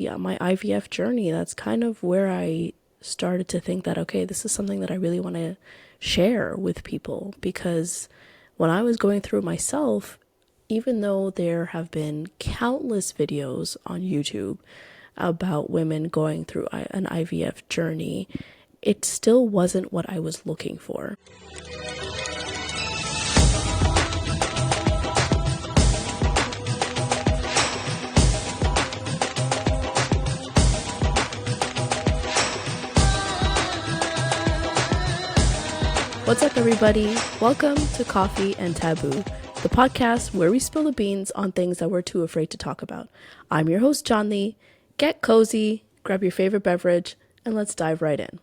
Yeah, my IVF journey, that's kind of where I started to think that, okay, this is something that I really want to share with people because when I was going through myself, even though there have been countless videos on YouTube about women going through an IVF journey, it still wasn't what I was looking for. What's up, everybody? Welcome to Coffee and Taboo, the podcast where we spill the beans on things that we're too afraid to talk about. I'm your host, Chandni. Get cozy, grab your favorite beverage, and let's dive right in.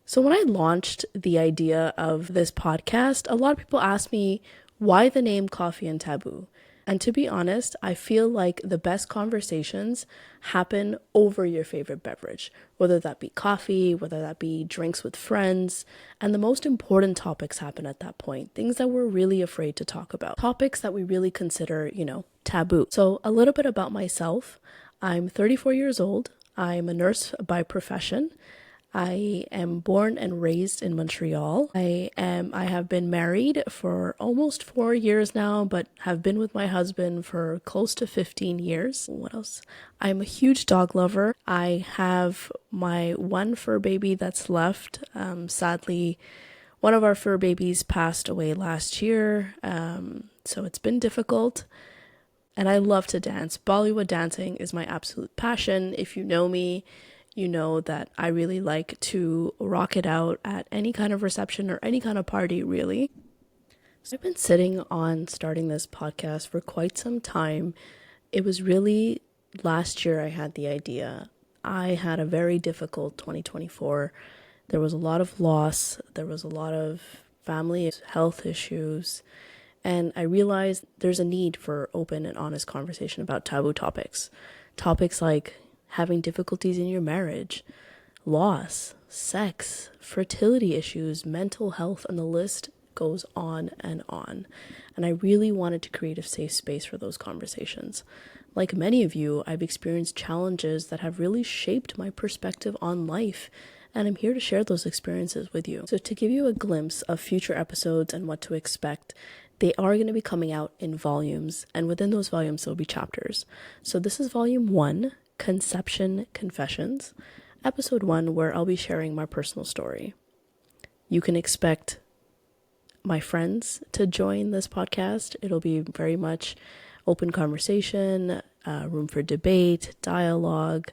So when I launched the idea of this podcast, a lot of people asked me why the name Coffee and Taboo. And to be honest, I feel like the best conversations happen over your favorite beverage, whether that be coffee, whether that be drinks with friends. And the most important topics happen at that point, things that we're really afraid to talk about, topics that we really consider, taboo. So a little bit about myself. I'm 34 years old. I'm a nurse by profession. I am born and raised in Montreal. I have been married for almost 4 years now, but have been with my husband for close to 15 years. What else? I'm a huge dog lover. I have my one fur baby that's left. Sadly, one of our fur babies passed away last year. So it's been difficult. And I love to dance. Bollywood dancing is my absolute passion. If you know me, you know that I really like to rock it out at any kind of reception or any kind of party, really. So I've been sitting on starting this podcast for quite some time. It was really last year I had the idea. I had a very difficult 2024. There was a lot of loss. There was a lot of family health issues. And I realized there's a need for open and honest conversation about taboo topics. Topics like having difficulties in your marriage, loss, sex, fertility issues, mental health, and the list goes on and on. And I really wanted to create a safe space for those conversations. Like many of you, I've experienced challenges that have really shaped my perspective on life, and I'm here to share those experiences with you. So to give you a glimpse of future episodes and what to expect, they are going to be coming out in volumes, and within those volumes, there'll be chapters. So this is volume 1, Conception Confessions, episode 1, where I'll be sharing my personal story. You can expect my friends to join this podcast. It'll be very much open conversation, room for debate, dialogue,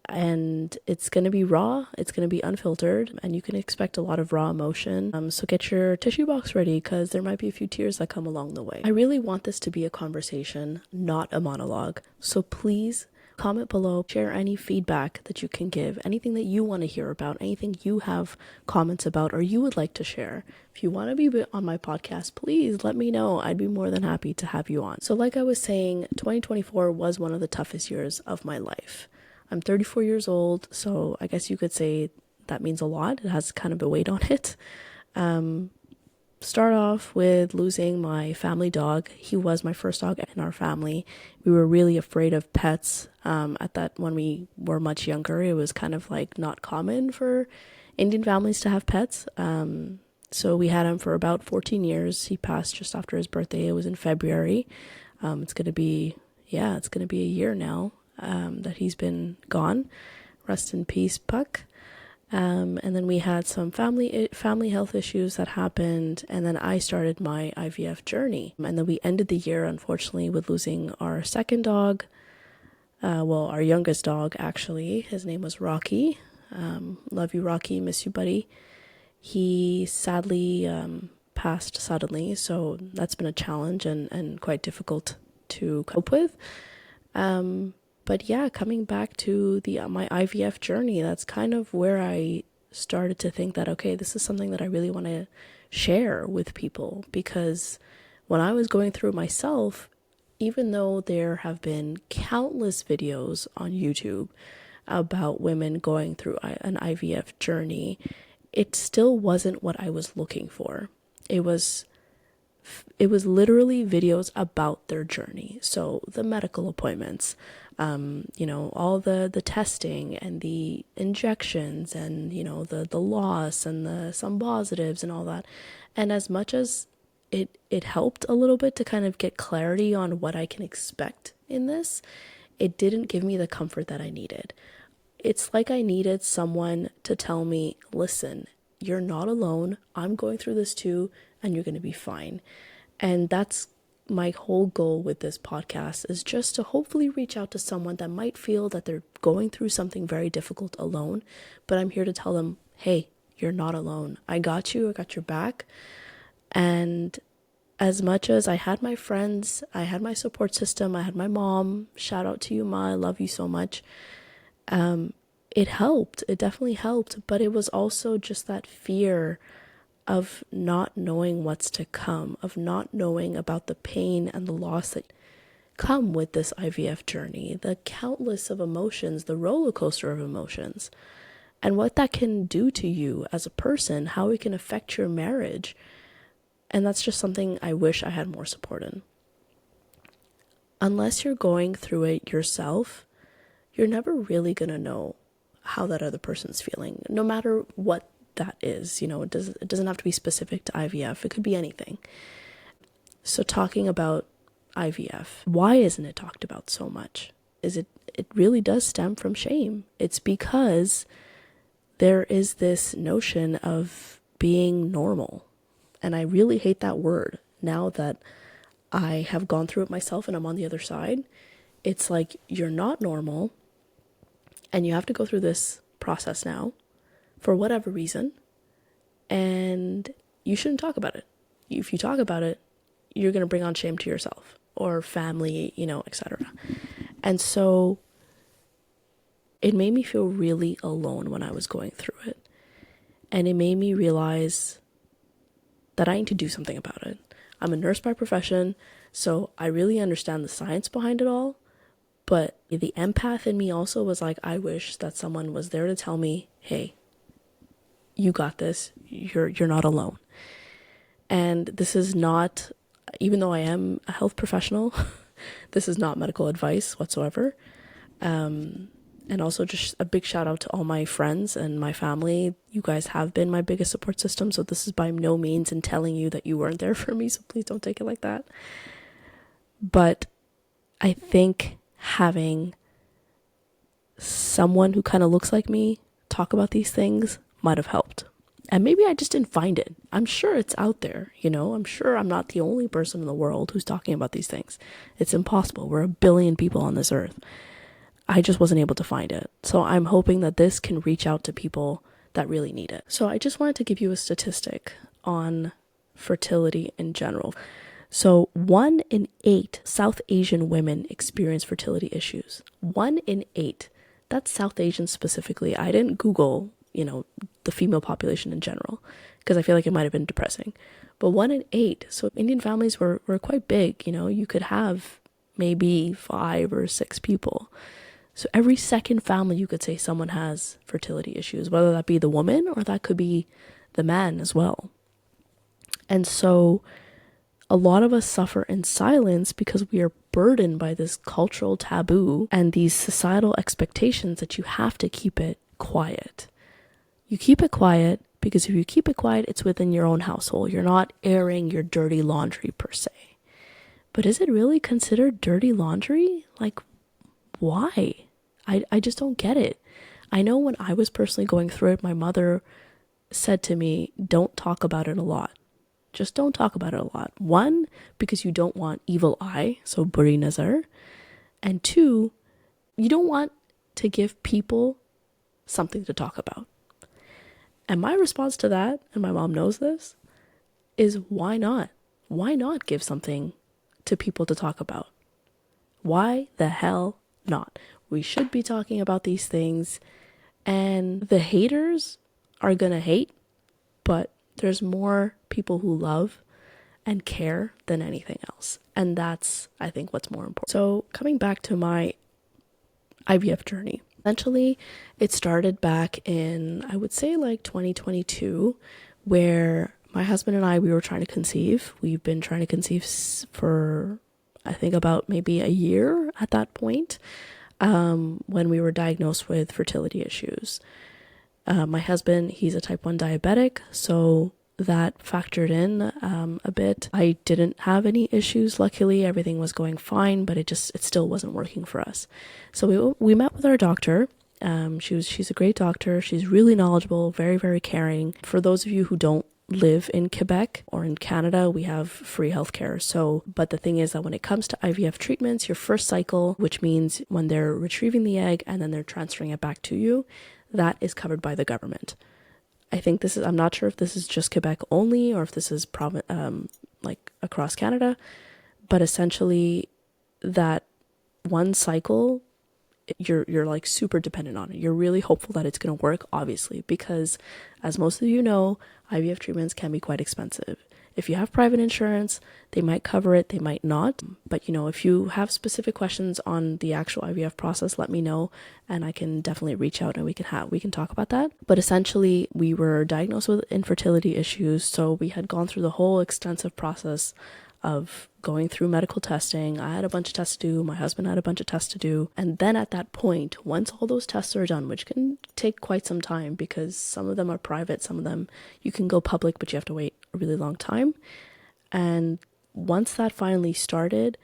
and it's going to be raw, it's going to be unfiltered, and you can expect a lot of raw emotion. So get your tissue box ready because there might be a few tears that come along the way. I really want this to be a conversation, not a monologue. So please comment below, share any feedback that you can give, anything that you want to hear about, anything you have comments about or you would like to share. If you want to be on my podcast, please let me know. I'd be more than happy to have you on. So like I was saying, 2024 was one of the toughest years of my life. I'm 34 years old, so I guess you could say that means a lot. It has kind of a weight on it. Start off with losing my family dog. He was my first dog in our family. We were really afraid of pets at that when we were much younger. It was kind of like not common for Indian families to have pets. So we had him for about 14 years. He passed just after his birthday. It was in February. It's going to be a year now that he's been gone. Rest in peace, Puck. And then we had some family health issues that happened, and then I started my IVF journey. And then we ended the year, unfortunately, with losing our second dog. Our youngest dog, actually. His name was Rocky. Love you, Rocky. Miss you, buddy. He sadly passed suddenly, so that's been a challenge and quite difficult to cope with. But yeah, coming back to my IVF journey, that's kind of where I started to think that, okay, this is something that I really want to share with people. Because when I was going through myself, even though there have been countless videos on YouTube about women going through an IVF journey, it still wasn't what I was looking for. It was it was literally videos about their journey. So the medical appointments, all the testing and the injections and, the loss and the some positives and all that. And as much as it helped a little bit to kind of get clarity on what I can expect in this, it didn't give me the comfort that I needed. It's like I needed someone to tell me, listen, you're not alone. I'm going through this too, and you're going to be fine. And that's my whole goal with this podcast, is just to hopefully reach out to someone that might feel that they're going through something very difficult alone. But I'm here to tell them, hey, you're not alone. I got you. I got your back. And as much as I had my friends, I had my support system, I had my mom, shout out to you, Ma, I love you so much. It helped. It definitely helped. But it was also just that fear of not knowing what's to come, of not knowing about the pain and the loss that come with this IVF journey, the countless of emotions, the roller coaster of emotions, and what that can do to you as a person, how it can affect your marriage. And that's just something I wish I had more support in. Unless you're going through it yourself, you're never really going to know how that other person's feeling, no matter what that is. It doesn't have to be specific to IVF. It could be anything. So talking about IVF, why isn't it talked about so much? It really does stem from shame. It's because there is this notion of being normal. And I really hate that word now that I have gone through it myself and I'm on the other side. It's like, you're not normal and you have to go through this process now for whatever reason, and you shouldn't talk about it. If you talk about it, you're going to bring on shame to yourself or family, etc. And so it made me feel really alone when I was going through it. And it made me realize that I need to do something about it. I'm a nurse by profession, so I really understand the science behind it all. But the empath in me also was like, I wish that someone was there to tell me, hey, you got this. You're not alone. And this is not, even though I am a health professional, this is not medical advice whatsoever. And also just a big shout out to all my friends and my family. You guys have been my biggest support system. So this is by no means in telling you that you weren't there for me. So please don't take it like that. But I think having someone who kind of looks like me talk about these things might have helped. And maybe I just didn't find it. I'm sure it's out there, I'm sure I'm not the only person in the world who's talking about these things. It's impossible. We're 1 billion people on this earth. I just wasn't able to find it. So I'm hoping that this can reach out to people that really need it. So I just wanted to give you a statistic on fertility in general. So 1 in 8 South Asian women experience fertility issues. 1 in 8. That's South Asian specifically. I didn't Google, the female population in general, because I feel like it might have been depressing. But 1 in 8. So Indian families were quite big. You could have maybe 5 or 6 people. So every second family, you could say someone has fertility issues, whether that be the woman or that could be the man as well. And so a lot of us suffer in silence because we are burdened by this cultural taboo and these societal expectations that you have to keep it quiet. You keep it quiet because if you keep it quiet, it's within your own household. You're not airing your dirty laundry per se. But is it really considered dirty laundry? Like, why? I just don't get it. I know when I was personally going through it, my mother said to me, don't talk about it a lot. Just don't talk about it a lot. 1, because you don't want evil eye, so buri nazar. And 2, you don't want to give people something to talk about. And my response to that, and my mom knows this, is why not? Why not give something to people to talk about? Why the hell not? We should be talking about these things, and the haters are gonna hate, but there's more people who love and care than anything else. And that's, I think, what's more important. So coming back to my IVF journey, essentially it started back in, I would say, like 2022, where my husband and I, we were trying to conceive. We've been trying to conceive for, I think, about maybe a year at that point, when we were diagnosed with fertility issues. My husband, he's a type 1 diabetic, so that factored in a bit. I didn't have any issues. Luckily, everything was going fine, but it still wasn't working for us. So we met with our doctor. She's a great doctor. She's really knowledgeable, very, very caring. For those of you who don't live in Quebec or in Canada, we have free healthcare. So, but the thing is that when it comes to IVF treatments, your first cycle, which means when they're retrieving the egg and then they're transferring it back to you, that is covered by the government. I think I'm not sure if this is just Quebec only or if this is like across Canada, but essentially that one cycle, you're like super dependent on it. You're really hopeful that it's going to work, obviously, because as most of you know, IVF treatments can be quite expensive. If you have private insurance, they might cover it, they might not. But if you have specific questions on the actual IVF process, let me know and I can definitely reach out and we can talk about that. But essentially, we were diagnosed with infertility issues, so we had gone through the whole extensive process of going through medical testing. I had a bunch of tests to do, my husband had a bunch of tests to do. And then at that point, once all those tests are done, which can take quite some time because some of them are private, some of them you can go public, but you have to wait a really long time. And once that finally started,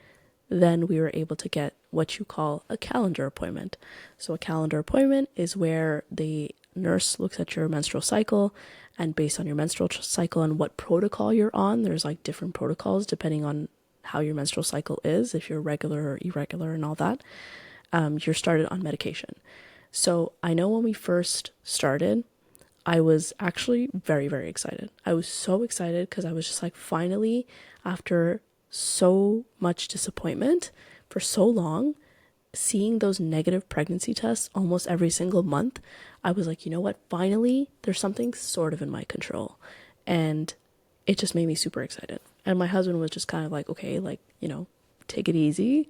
then we were able to get what you call a calendar appointment. So a calendar appointment is where the nurse looks at your menstrual cycle, and based on your menstrual cycle and what protocol you're on, there's like different protocols depending on how your menstrual cycle is, if you're regular or irregular and all that, you're started on medication. So I know when we first started, I was actually very, very excited. I was so excited because I was just like, finally, after so much disappointment for so long, seeing those negative pregnancy tests almost every single month, I was like, you know what? Finally, there's something sort of in my control. And it just made me super excited. And my husband was just kind of like, okay, like, take it easy.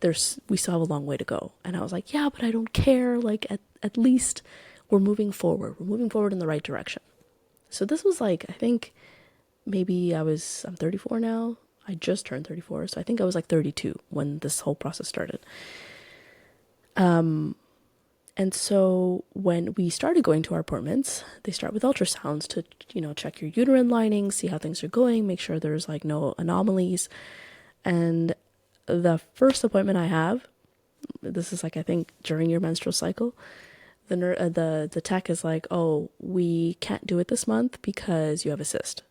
We still have a long way to go. And I was like, yeah, but I don't care. Like, at least we're moving forward. We're moving forward in the right direction. So this was like, I think maybe I'm 34 now. I just turned 34. So I think I was like 32 when this whole process started. And so when we started going to our appointments, they start with ultrasounds to, check your uterine lining, see how things are going, make sure there's like no anomalies. And the first appointment I have, this is like, I think during your menstrual cycle, the tech is like, oh, we can't do it this month because you have a cyst.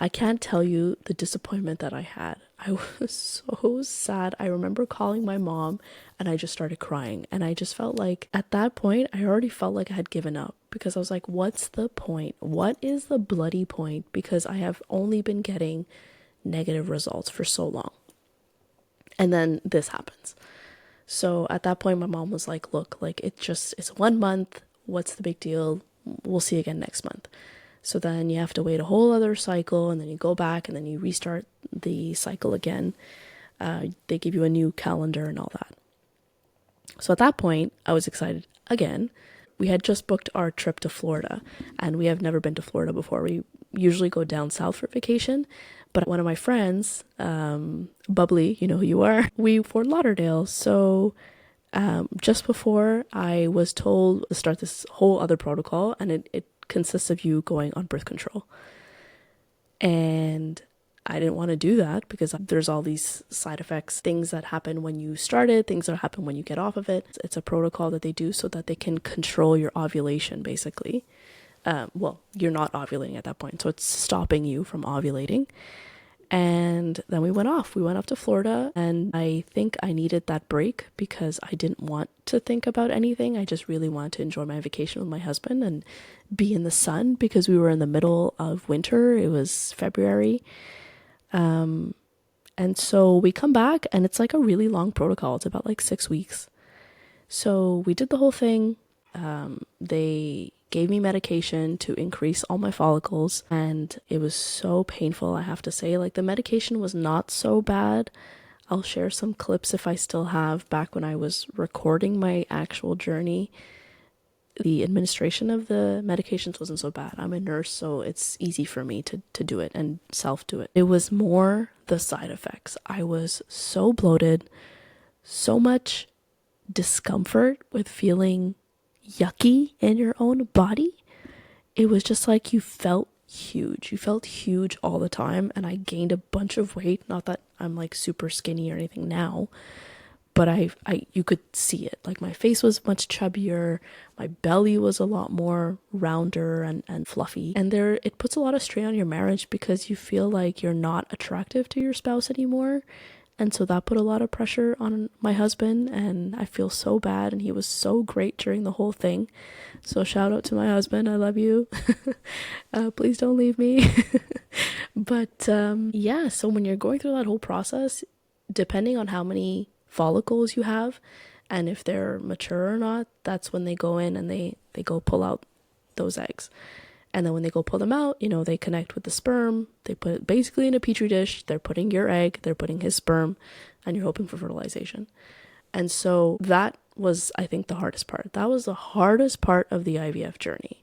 I can't tell you the disappointment that I had. I was so sad. I remember calling my mom and I just started crying. And I just felt like at that point, I already felt like I had given up because I was like, what's the point? What is the bloody point? Because I have only been getting negative results for so long. And then this happens. So at that point, my mom was like, look, like it's 1 month. What's the big deal? We'll see again next month. So then you have to wait a whole other cycle and then you go back and then you restart the cycle again. They give you a new calendar and all that. So at that point, I was excited again. We had just booked our trip to Florida and we have never been to Florida before. We usually go down south for vacation. But one of my friends, Bubbly, you know who you are, we Fort Lauderdale. So just before I was told to start this whole other protocol, and it consists of you going on birth control. And I didn't want to do that because there's all these side effects, things that happen when you start it, things that happen when you get off of it. It's a protocol that they do so that they can control your ovulation, basically. Well, you're not ovulating at that point, so it's stopping you from ovulating. And then we went off to Florida, and I think I needed that break because I didn't want to think about anything. I just really wanted to enjoy my vacation with my husband and be in the sun because we were in the middle of winter. It was February. And so we come back and it's like a really long protocol. It's about like 6 weeks. So we did the whole thing. They gave me medication to increase all my follicles, and it was so painful, I have to say. Like, the medication was not so bad. I'll share some clips if I still have back when I was recording my actual journey. the administration of the medications wasn't so bad. I'm a nurse, so it's easy for me to do it and self do it. It was more the side effects. I was so bloated, so much discomfort with feeling yucky in your own body. It was just like you felt huge. You felt huge all the time, and I gained a bunch of weight. Not that I'm like super skinny or anything now, but I you could see it. Like my face was much chubbier, my belly was a lot more rounder and fluffy. And it puts a lot of strain on your marriage because you feel like you're not attractive to your spouse anymore. And so that put a lot of pressure on my husband, and I feel so bad, and he was so great during the whole thing. So shout out to my husband, I love you. Please don't leave me. But yeah, so when you're going through that whole process, depending on how many follicles you have and if they're mature or not, that's when they go in and they go pull out those eggs. And then when they go pull them out, you know, they connect with the sperm. They put it basically in a petri dish. They're putting your egg, they're putting his sperm, and you're hoping for fertilization. And so that was, I think, the hardest part. That was the hardest part of the IVF journey,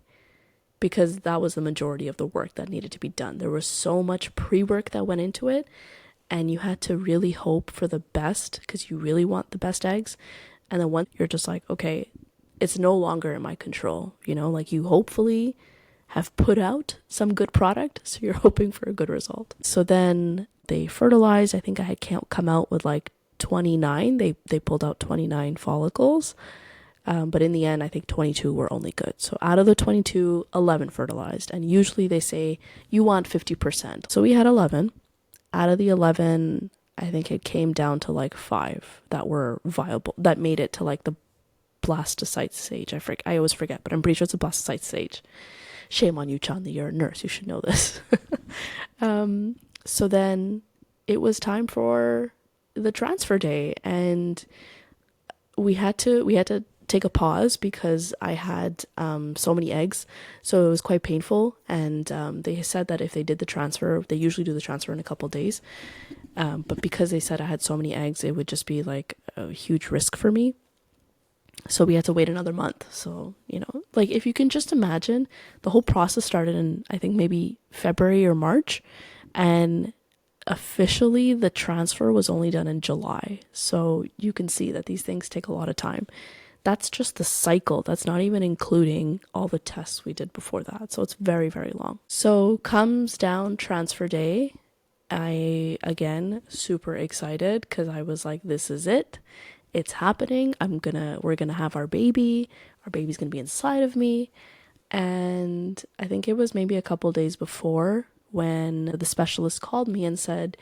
because that was the majority of the work that needed to be done. There was so much pre-work that went into it, and you had to really hope for the best because you really want the best eggs. And then once you're just like, okay, it's no longer in my control, you know, like you hopefully have put out some good product, so you're hoping for a good result. So then they fertilized. I think I had come out with like 29. They pulled out 29 follicles, but in the end I think 22 were only good. So out of the 22, 11 fertilized, and usually they say you want 50%. So we had 11. Out of the 11, I think it came down to like 5 that were viable, that made it to like the blastocyte stage. I always forget, but I'm pretty sure it's a blastocyte stage. Shame on you, Chandni, you're a nurse, you should know this. So then it was time for the transfer day, and we had to take a pause because I had so many eggs, so it was quite painful. And they said that if they did the transfer, they usually do the transfer in a couple of days, but because they said I had so many eggs, it would just be like a huge risk for me. So we had to wait another month. So, you know, like if you can just imagine, the whole process started in, I think, maybe February or March, and officially the transfer was only done in July. So you can see that these things take a lot of time. That's just the cycle. That's not even including all the tests we did before that. So it's very, very long. So comes down transfer day. I, again, super excited because I was like, this is it. It's happening. We're gonna have our baby. Our baby's gonna be inside of me. And I think it was maybe a couple days before when the specialist called me and said,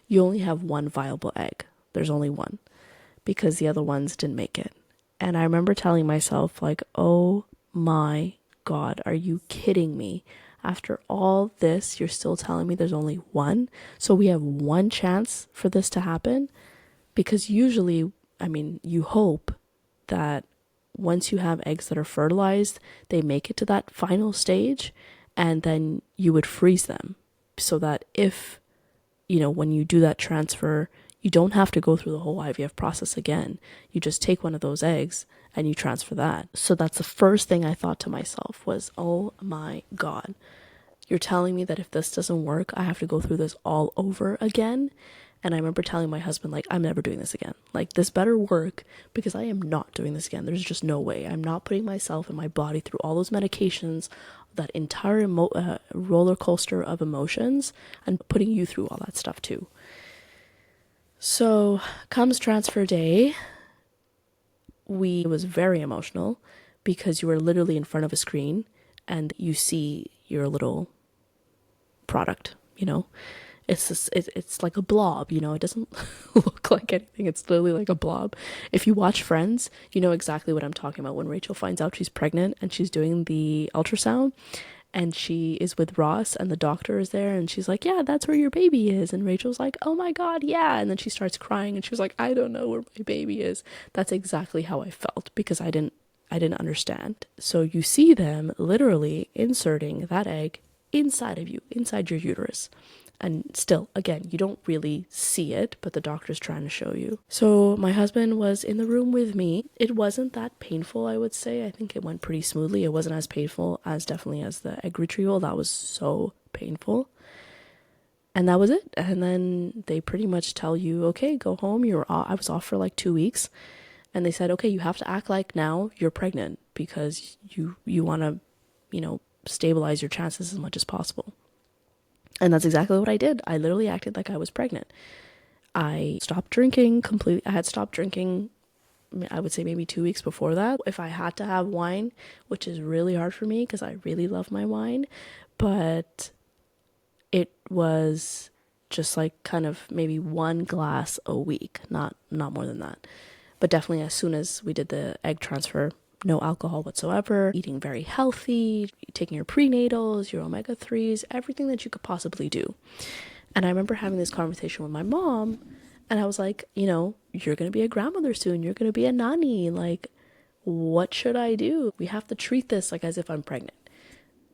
you only have one viable egg. There's only one, because the other ones didn't make it. And I remember telling myself like, oh my God, are you kidding me? After all this, you're still telling me there's only one? So we have one chance for this to happen? Because usually, I mean, you hope that once you have eggs that are fertilized, they make it to that final stage, and then you would freeze them so that if, you know, when you do that transfer, you don't have to go through the whole IVF process again. You just take one of those eggs and you transfer that. So that's the first thing I thought to myself was, oh my God, you're telling me that if this doesn't work, I have to go through this all over again? And I remember telling my husband, like, I'm never doing this again. Like, this better work, because I am not doing this again. There's just no way. I'm not putting myself and my body through all those medications, that entire roller coaster of emotions, and putting you through all that stuff too. So comes transfer day. It was very emotional because you were literally in front of a screen and you see your little product, you know. It's like a blob, you know. It doesn't look like anything. It's literally like a blob. If you watch Friends, you know exactly what I'm talking about. When Rachel finds out she's pregnant and she's doing the ultrasound and she is with Ross and the doctor is there and she's like, yeah, that's where your baby is. And Rachel's like, oh my God, yeah. And then she starts crying and she was like, I don't know where my baby is. That's exactly how I felt because I didn't understand. So you see them literally inserting that egg inside of you, inside your uterus. And still, again, you don't really see it, but the doctor's trying to show you. So my husband was in the room with me. It wasn't that painful, I would say. I think it went pretty smoothly. It wasn't as painful as definitely as the egg retrieval. That was so painful. And that was it. And then they pretty much tell you, okay, go home. I was off for like 2 weeks. And they said, okay, you have to act like now you're pregnant because you want to, stabilize your chances as much as possible. And that's exactly what I did. I literally acted like I was pregnant. I stopped drinking completely. I had stopped drinking, I would say maybe 2 weeks before that. If I had to have wine, which is really hard for me because I really love my wine, but it was just like kind of maybe 1 glass a week, not more than that. But definitely as soon as we did the egg transfer, no alcohol whatsoever, eating very healthy, taking your prenatals, your omega-3s, everything that you could possibly do. And I remember having this conversation with my mom, and I was like, you're going to be a grandmother soon. You're going to be a nanny. Like, what should I do? We have to treat this like as if I'm pregnant.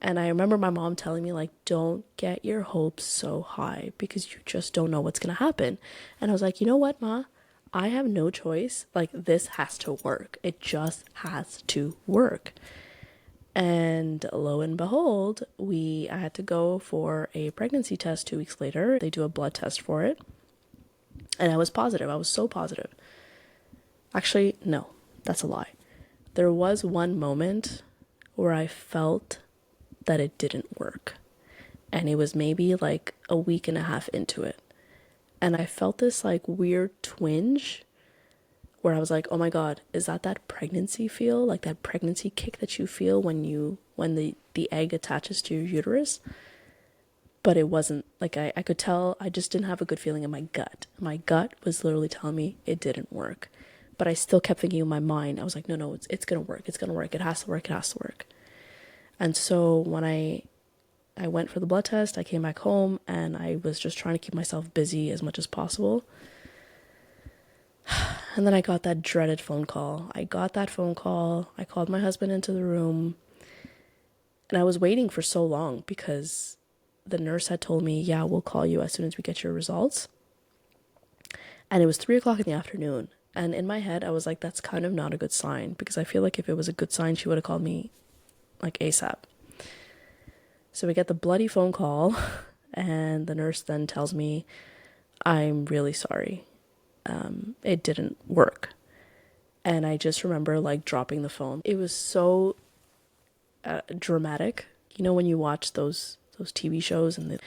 And I remember my mom telling me, like, don't get your hopes so high because you just don't know what's going to happen. And I was like, you know what, Ma? I have no choice. Like, this has to work. It just has to work. And lo and behold, I had to go for a pregnancy test 2 weeks later. They do a blood test for it. And I was positive. I was so positive. Actually, no, that's a lie. There was one moment where I felt that it didn't work. And it was maybe like a week and a half into it. And I felt this like weird twinge where I was like, oh my God, is that pregnancy feel? Like that pregnancy kick that you feel when the egg attaches to your uterus? But it wasn't like I could tell I just didn't have a good feeling in my gut. My gut was literally telling me it didn't work. But I still kept thinking in my mind, I was like, no, it's going to work. It's going to work. It has to work. It has to work. And so when I went for the blood test, I came back home and I was just trying to keep myself busy as much as possible. And then I got that dreaded phone call. I called my husband into the room, and I was waiting for so long because the nurse had told me, yeah, we'll call you as soon as we get your results. And it was 3:00 in the afternoon. And in my head, I was like, that's kind of not a good sign because I feel like if it was a good sign, she would have called me like ASAP. So we get the bloody phone call and the nurse then tells me, I'm really sorry. It didn't work. And I just remember like dropping the phone. It was so dramatic. You know when you watch those TV shows and they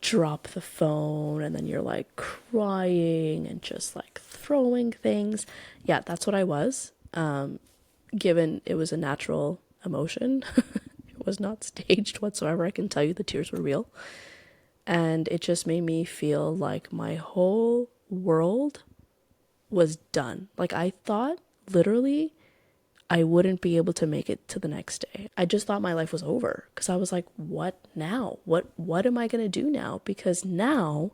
drop the phone and then you're like crying and just like throwing things. Yeah, that's what I was. Given it was a natural emotion. It was not staged whatsoever. I can tell you the tears were real. And it just made me feel like my whole world was done. Like I thought literally I wouldn't be able to make it to the next day. I just thought my life was over because I was like, what now? What am I going to do now? Because now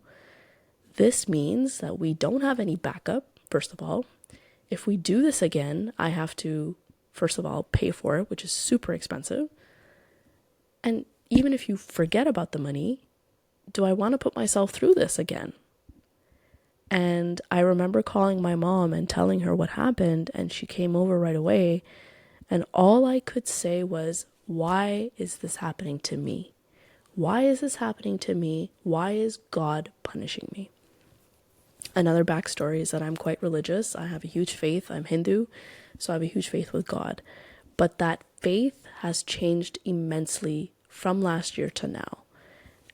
this means that we don't have any backup, first of all. If we do this again, I have to, first of all, pay for it, which is super expensive. And even if you forget about the money, do I want to put myself through this again? And I remember calling my mom and telling her what happened, and she came over right away. And all I could say was, why is this happening to me? Why is this happening to me? Why is God punishing me? Another backstory is that I'm quite religious. I have a huge faith. I'm Hindu, so I have a huge faith with God. But that faith has changed immensely from last year to now.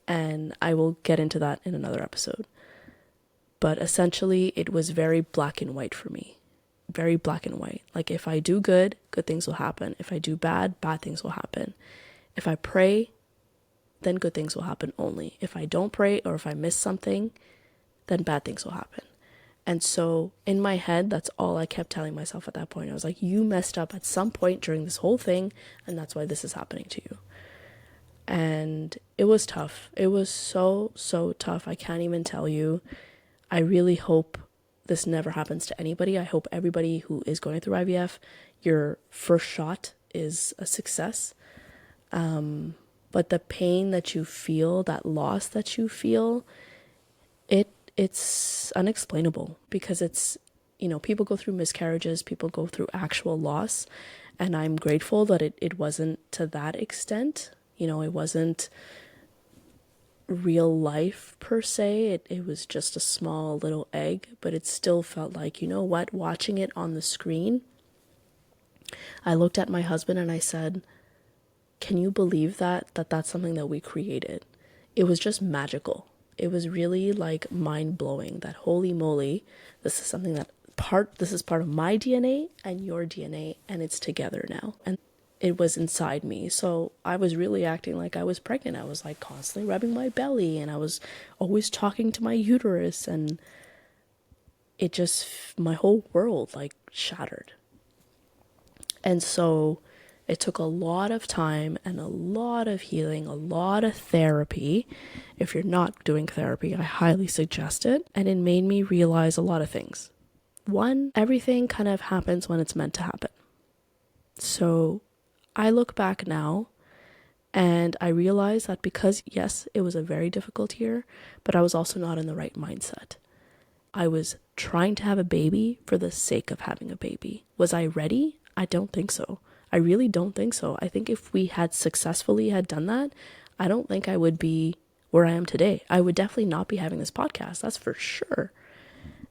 And I will get into that in another episode. But essentially, it was very black and white for me. Very black and white. Like if I do good, good things will happen. If I do bad, bad things will happen. If I pray, then good things will happen only. If I don't pray or if I miss something, then bad things will happen. And so in my head, that's all I kept telling myself at that point. I was like, you messed up at some point during this whole thing, and that's why this is happening to you. And it was tough. It was so, so tough. I can't even tell you. I really hope this never happens to anybody. I hope everybody who is going through IVF, your first shot is a success. But the pain that you feel, that loss that you feel, it's unexplainable, because it's, people go through miscarriages, people go through actual loss, and I'm grateful that it wasn't to that extent. It wasn't real life per se. It was just a small little egg, but it still felt like, watching it on the screen, I looked at my husband and I said, can you believe that's something that we created? It was just magical. It was really like mind-blowing that, holy moly, this is something this is part of my DNA and your DNA, and it's together now. And it was inside me. So I was really acting like I was pregnant. I was like constantly rubbing my belly, and I was always talking to my uterus, and my whole world like shattered. And so it took a lot of time and a lot of healing, a lot of therapy. If you're not doing therapy, I highly suggest it. And it made me realize a lot of things. One, everything kind of happens when it's meant to happen. So I look back now and I realize that because, yes, it was a very difficult year, but I was also not in the right mindset. I was trying to have a baby for the sake of having a baby. Was I ready? I don't think so. I really don't think so. I think if we had successfully had done that, I don't think I would be where I am today. I would definitely not be having this podcast. That's for sure.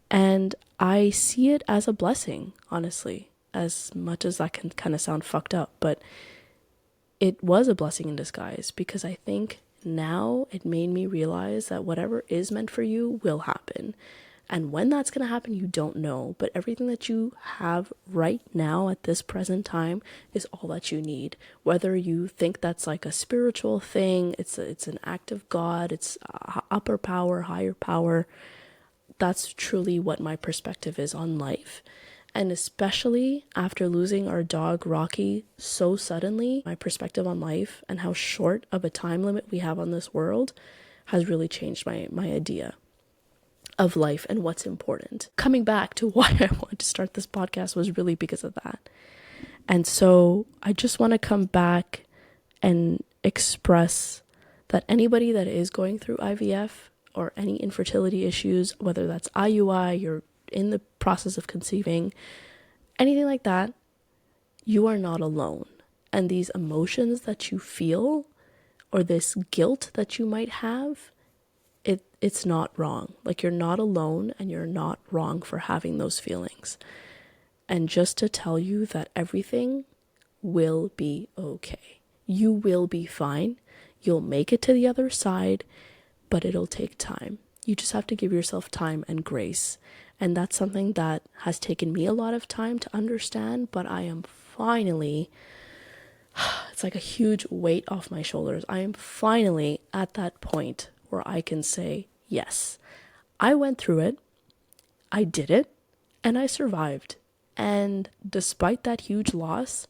And I see it as a blessing, honestly, as much as that can kind of sound fucked up, but it was a blessing in disguise, because I think now it made me realize that whatever is meant for you will happen. And when that's going to happen, you don't know. But everything that you have right now at this present time is all that you need. Whether you think that's like a spiritual thing, it's an act of God, it's upper power, higher power. That's truly what my perspective is on life. And especially after losing our dog Rocky so suddenly, my perspective on life and how short of a time limit we have on this world has really changed my idea of life and what's important. Coming back to why I wanted to start this podcast was really because of that. And so I just want to come back and express that anybody that is going through IVF or any infertility issues, whether that's IUI, you're in the process of conceiving, anything like that, you are not alone. And these emotions that you feel, or this guilt that you might have, it's not wrong. Like, you're not alone, and you're not wrong for having those feelings. And just to tell you that everything will be okay. You will be fine. You'll make it to the other side, but it'll take time. You just have to give yourself time and grace. And that's something that has taken me a lot of time to understand, but I am finally, it's like a huge weight off my shoulders. I am finally at that point where I can say, yes, I went through it, I did it, and I survived. And despite that huge loss,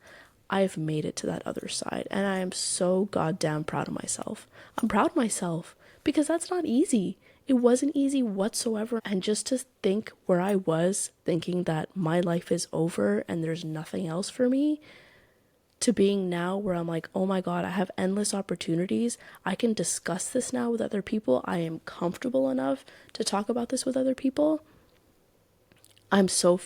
I've made it to that other side. And I am so goddamn proud of myself. I'm proud of myself because that's not easy. It wasn't easy whatsoever. And just to think where I was thinking that my life is over and there's nothing else for me, to being now where I'm like, oh my God, I have endless opportunities. I can discuss this now with other people. I am comfortable enough to talk about this with other people. I'm so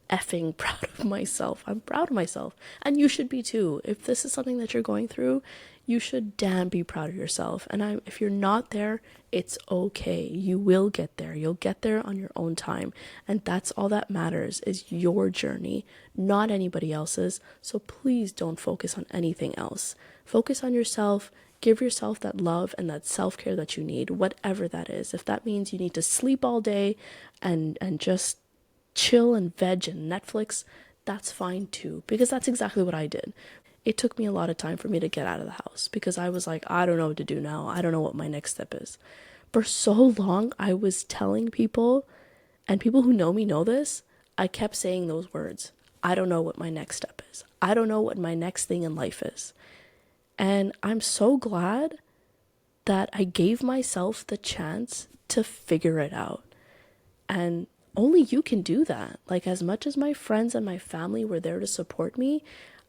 effing proud of myself. I'm proud of myself. And you should be too. If this is something that you're going through, you should damn be proud of yourself. And if you're not there, it's okay. You will get there. You'll get there on your own time. And that's all that matters, is your journey, not anybody else's. So please don't focus on anything else. Focus on yourself. Give yourself that love and that self-care that you need, whatever that is. If that means you need to sleep all day and just chill and veg and Netflix, that's fine too, because that's exactly what I did. It took me a lot of time for me to get out of the house because I was like, I don't know what to do now. I don't know what my next step is. For so long, I was telling people, and people who know me know this, I kept saying those words. I don't know what my next step is. I don't know what my next thing in life is. And I'm so glad that I gave myself the chance to figure it out. And only you can do that. Like, as much as my friends and my family were there to support me,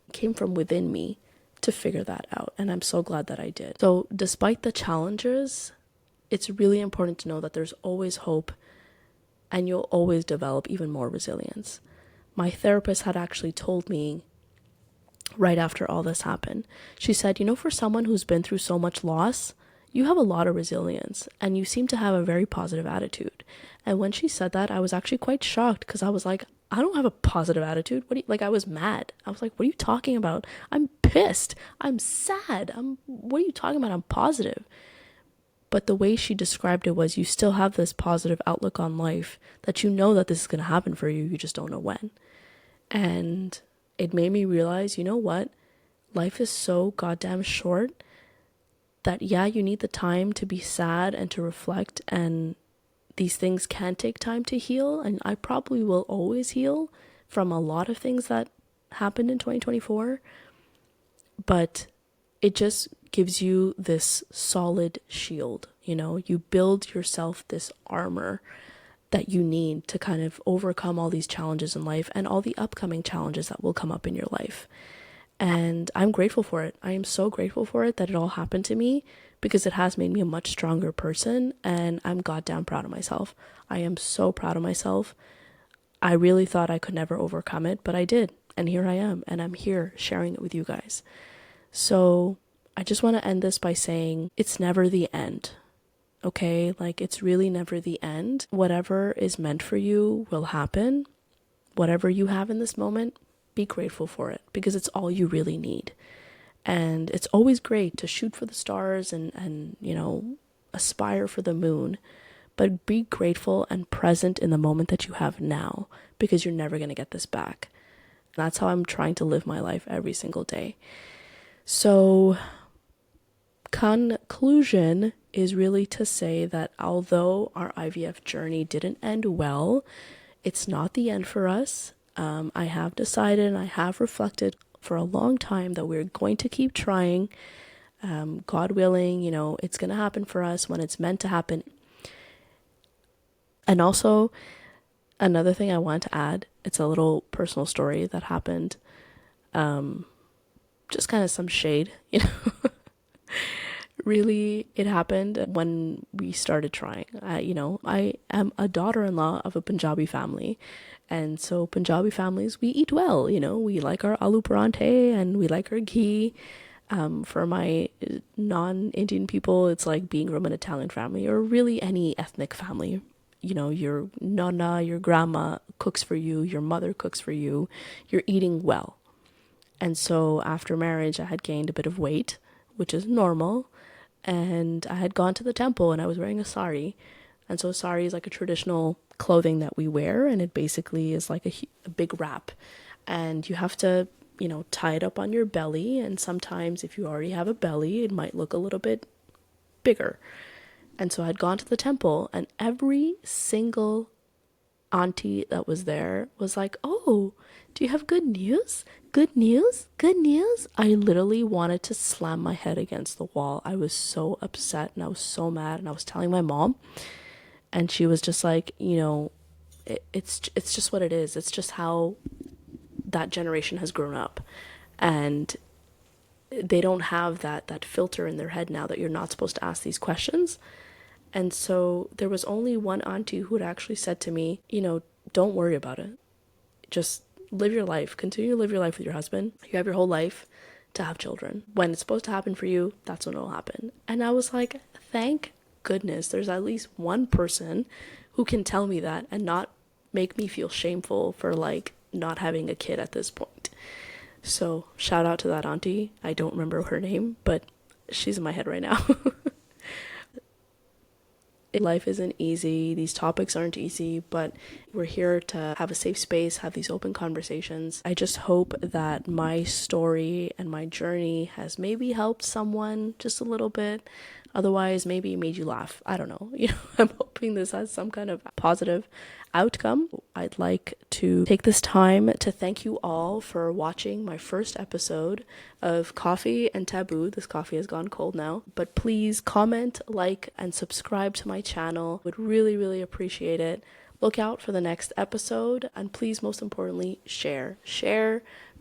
it came from within me to figure that out. And I'm so glad that I did. So despite the challenges, it's really important to know that there's always hope and you'll always develop even more resilience. My therapist had actually told me right after all this happened, she said, for someone who's been through so much loss, you have a lot of resilience and you seem to have a very positive attitude. And when she said that, I was actually quite shocked because I was like, I don't have a positive attitude. I was mad. I was like, what are you talking about? I'm pissed. I'm sad. What are you talking about? I'm positive. But the way she described it was, you still have this positive outlook on life that you know that this is going to happen for you. You just don't know when. And it made me realize, you know what? Life is so goddamn short that, yeah, you need the time to be sad and to reflect, and these things can take time to heal. And I probably will always heal from a lot of things that happened in 2024. But it just gives you this solid shield, you build yourself this armor that you need to kind of overcome all these challenges in life and all the upcoming challenges that will come up in your life. And I'm grateful for it. I am so grateful for it that it all happened to me, because it has made me a much stronger person, and I'm goddamn proud of myself. I am so proud of myself. I really thought I could never overcome it, but I did. And here I am, and I'm here sharing it with you guys. So I just want to end this by saying it's never the end. Okay? It's really never the end. Whatever is meant for you will happen. Whatever you have in this moment, be grateful for it, because it's all you really need. And it's always great to shoot for the stars and aspire for the moon, but be grateful and present in the moment that you have now, because you're never going to get this back. And that's how I'm trying to live my life every single day. So conclusion is really to say that although our IVF journey didn't end well, it's not the end for us. I have decided and I have reflected for a long time that we're going to keep trying. God willing, it's going to happen for us when it's meant to happen. And also, another thing I want to add, it's a little personal story that happened. Just kind of some shade, Really, it happened when we started trying. I am a daughter-in-law of a Punjabi family. And so Punjabi families, we eat well, we like our aloo parante and we like our ghee. For my non-Indian people, it's like being from an Italian family, or really any ethnic family. Your nonna, your grandma cooks for you, your mother cooks for you, you're eating well. And so after marriage, I had gained a bit of weight, which is normal. And I had gone to the temple and I was wearing a sari. And so sari is like a traditional clothing that we wear, and it basically is like a big wrap. And you have to, tie it up on your belly. And sometimes if you already have a belly, it might look a little bit bigger. And so I'd gone to the temple, and every single auntie that was there was like, oh, do you have good news? Good news? Good news? I literally wanted to slam my head against the wall. I was so upset and I was so mad, and I was telling my mom, and she was just like, it's just what it is. It's just how that generation has grown up, and they don't have that filter in their head now that you're not supposed to ask these questions. And so there was only one auntie who had actually said to me, don't worry about it. Just live your life. Continue to live your life with your husband. You have your whole life to have children. When it's supposed to happen for you, that's when it'll happen. And I was like, thank goodness there's at least one person who can tell me that and not make me feel shameful for not having a kid at this point. So shout out to that auntie. I don't remember her name, but she's in my head right now. Life isn't easy. These topics aren't easy, but we're here to have a safe space, have these open conversations. I just hope that my story and my journey has maybe helped someone just a little bit. Otherwise, maybe it made you laugh. I don't know. I'm hoping this has some kind of positive outcome. I'd like to take this time to thank you all for watching my first episode of Coffee and Taboo. This coffee has gone cold now, but please comment, like, and subscribe to my channel. Would really, really appreciate it. Look out for the next episode, and please, most importantly, share,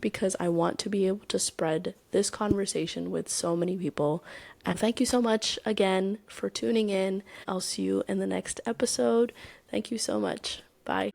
because I want to be able to spread this conversation with so many people. And thank you so much again for tuning in. I'll see you in the next episode. Thank you so much. Bye.